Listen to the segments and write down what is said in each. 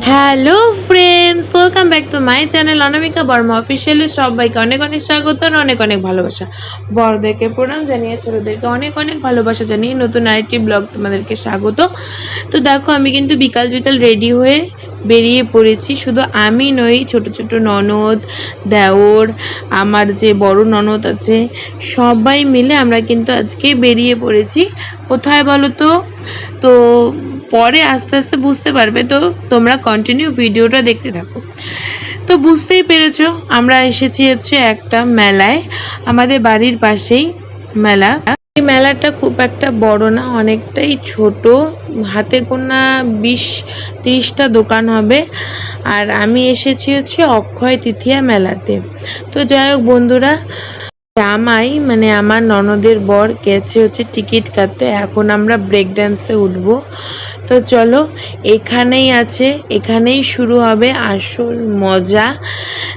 Hello friends, welcome back to my channel Anamika Verma officially. সবাইকে অনেক অনেক স্বাগত আর অনেক অনেক ভালোবাসা। বড়দেরকে প্রণাম জানিয়ে ছোটদেরকে অনেক অনেক ভালোবাসা জানিয়ে নতুন আরেকটি ব্লগ তোমাদেরকে স্বাগত। তো দেখো, আমি কিন্তু বিকাল বিকাল রেডি হয়ে বেরিয়ে পড়েছি। শুধু আমি নই, ছোট ছোট ননদ, দেওর, আমার যে বড় ননদ আছে, সবাই মিলে আমরা কিন্তু আজকে বেরিয়ে পড়েছি। কোথায় বলো তো? তো পরে আস্তে আস্তে বুঝতে পারবে, তো তোমরা কন্টিনিউ ভিডিওটা দেখতে থাকো। তো বুঝতেই পেরেছো, আমরা এসেছি হচ্ছে একটা মেলায়, আমাদের বাড়ির পাশেই মেলা। এই মেলাটা খুব একটা বড় না, অনেকটাই ছোট, হাতে গোনা 20-30টা দোকান হবে। আর আমি এসেছি হচ্ছে অক্ষয় তৃতীয়া মেলাতে। তো যাই হোক বন্ধুরা, জামাই মানে আমার ননদের বর গেছে হচ্ছে টিকিট কাটতে। এখন আমরা ব্রেক ড্যান্সে উঠবো। তো চলো, এখানেই আছে, এখানেই শুরু হবে আসল মজা।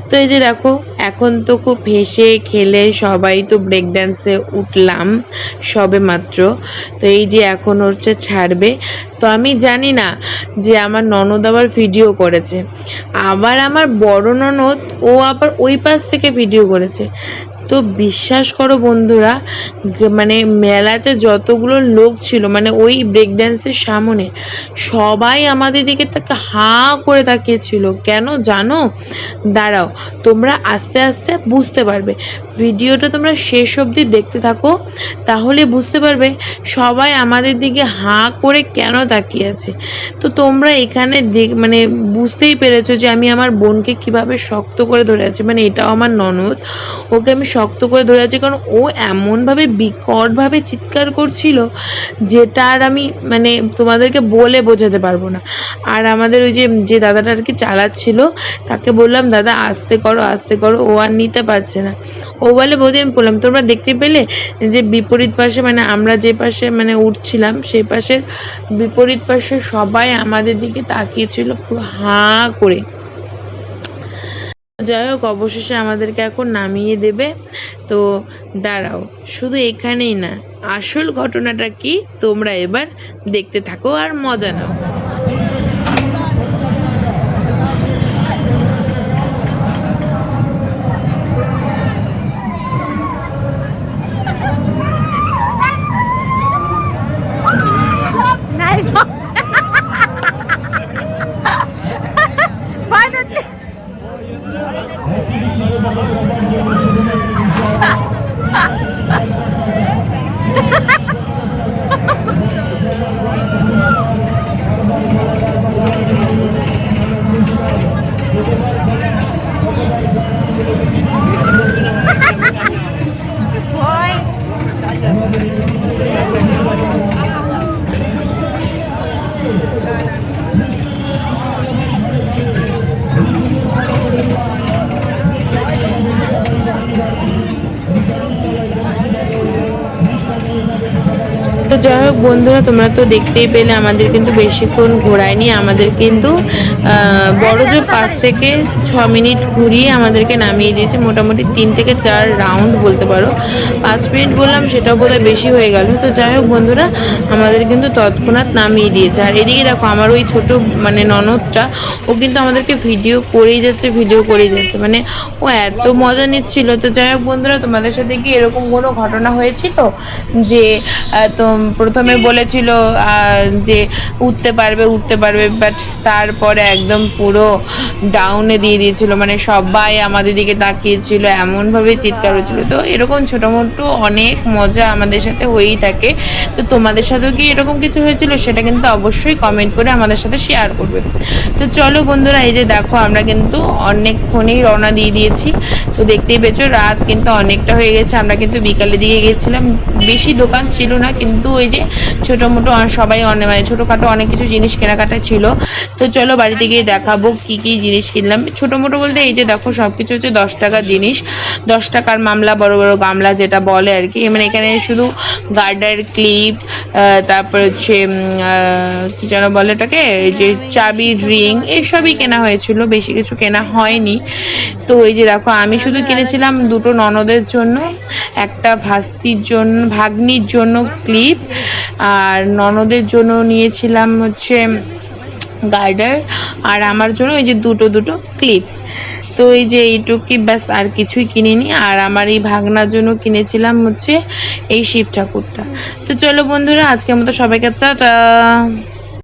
তো এই যে দেখো, এখন তো খুব হেসে খেলে সবাই তো ব্রেক ড্যান্সে উঠলাম সবে মাত্র। তো এই যে এখন হচ্ছে ছাড়বে। তো আমি জানি না যে আমার ননদ আবার ভিডিও করেছে, আবার আমার বড় ননদ ও আবার ওই পাশ থেকে ভিডিও করেছে। তো বিশ্বাস করো বন্ধুরা, মানে মেলাতে যতগুলো লোক ছিল, মানে ওই ব্রেক ড্যান্সের সামনে সবাই আমাদের দিকে তাকে হাঁ করে তাকিয়েছিল। কেন জানো? দাঁড়াও, তোমরা আস্তে আস্তে বুঝতে পারবে। ভিডিওটা তোমরা শেষ অবধি দেখতে থাকো, তাহলে বুঝতে পারবে সবাই আমাদের দিকে হাঁ করে কেন তাকিয়ে আছে। তো তোমরা এখানে মানে বুঝতেই পেরেছো যে আমি আমার বোনকে কিভাবে শক্ত করে ধরে আছি। মানে এটাও আমার ননদ, ওকে আমি শক্ত করে ধরে আছি, কারণ ও এমনভাবে বিকটভাবে চিৎকার করছিল যেটা আর আমি মানে তোমাদেরকে বলে বোঝাতে পারবো না। আর আমাদের ওই যে দাদাটা আর কি চালাচ্ছিল, তাকে বললাম দাদা আস্তে করো আস্তে করো, ও আর নিতে পারছে না। ও বলে বৌদি আমি বললাম, তোমরা দেখতে পেলে যে বিপরীত পাশে, মানে আমরা যে পাশে মানে উঠছিলাম সেই পাশের বিপরীত পাশে সবাই আমাদের দিকে তাকিয়েছিল পুরো হাঁ করে। যাই হোক, অবশেষে আমাদেরকে এখন নামিয়ে দেবে। তো দাঁড়াও, শুধু এখানেই না, আসল ঘটনাটা কি তোমরা এবার দেখতে থাকো আর মজা নাও। তো যাই হোক বন্ধুরা, তোমরা তো দেখতেই পেলে আমাদের কিন্তু বেশিক্ষণ ঘোরায়নি। আমাদের কিন্তু বড়জোর 5 থেকে 6 মিনিট ঘুরিয়ে আমাদেরকে নামিয়ে দিয়েছে। মোটামুটি 3 থেকে 4 রাউন্ড বলতে পারো। 5 মিনিট বললাম, সেটাও বোধহয় বেশি হয়ে গেল। তো যাই হোক বন্ধুরা, আমাদের কিন্তু তৎক্ষণাৎ নামিয়ে দিয়েছে। আর এদিকে দেখো, আমার ওই ছোট মানে ননদটা, ও কিন্তু আমাদেরকে ভিডিও করেই যাচ্ছে, মানে ও এত মজা নিচ্ছিল। তো যাই হোক বন্ধুরা, তোমাদের সাথে কি এরকম কোনো ঘটনা হয়েছিল যে তো প্রথমে বলেছিল যে উঠতে পারবে, বাট তারপরে একদম পুরো ডাউনে দিয়ে দিয়েছিল, মানে সবাই আমাদের দিকে তাকিয়েছিল, এমনভাবে চিৎকার হচ্ছিল। তো এরকম ছোটো মোটো অনেক মজা আমাদের সাথে হয়েই থাকে। তো তোমাদের সাথেও কি এরকম কিছু হয়েছিল, সেটা কিন্তু অবশ্যই কমেন্ট করে আমাদের সাথে শেয়ার করবে। তো চলো বন্ধুরা, এই যে দেখো, আমরা কিন্তু অনেকক্ষণেই রওনা দিয়ে দিয়েছি। তো দেখতেই পেয়েছো, রাত কিন্তু অনেকটা হয়ে গেছে। আমরা কিন্তু বিকালের দিকে গেছিলাম, বেশি দোকান ছিল না, কিন্তু ওই যে ছোটো মোটো সবাই মানে ছোটোখাটো অনেক কিছু জিনিস কেনাকাটা ছিল। তো চলো বাড়িতে গিয়ে দেখাবো কি কি জিনিস কিনলাম। ছোটো মোটো বলতে এই যে দেখো, সব কিছু হচ্ছে 10 টাকার জিনিস, 10 টাকার মামলা, বড় বড় গামলা যেটা বলে আর কি। মানে এখানে শুধু গার্ডার, ক্লিপ, তারপর হচ্ছে কি যেন বলে এটাকে, এই যে চাবির রিং, এসবই কেনা হয়েছিল, বেশি কিছু কেনা হয়নি। তো এই যে দেখো, আমি শুধু কিনেছিলাম দুটো ননদের জন্য, একটা ভাগ্নির জন্য ক্লিপ, আর ননদের জন্য নিয়েছিলাম হচ্ছে গার্ডার, আর আমার জন্য এই যে দুটো দুটো ক্লিপ। তো এই যে এইটুকুই, ব্যাস, আর কিছুই কিনিনি। আর আমার এই ভাগনার জন্য কিনেছিলাম হচ্ছে এই শিব ঠাকুরটা। তো চলো বন্ধুরা, আজকের মতো সবাইকে টাটা।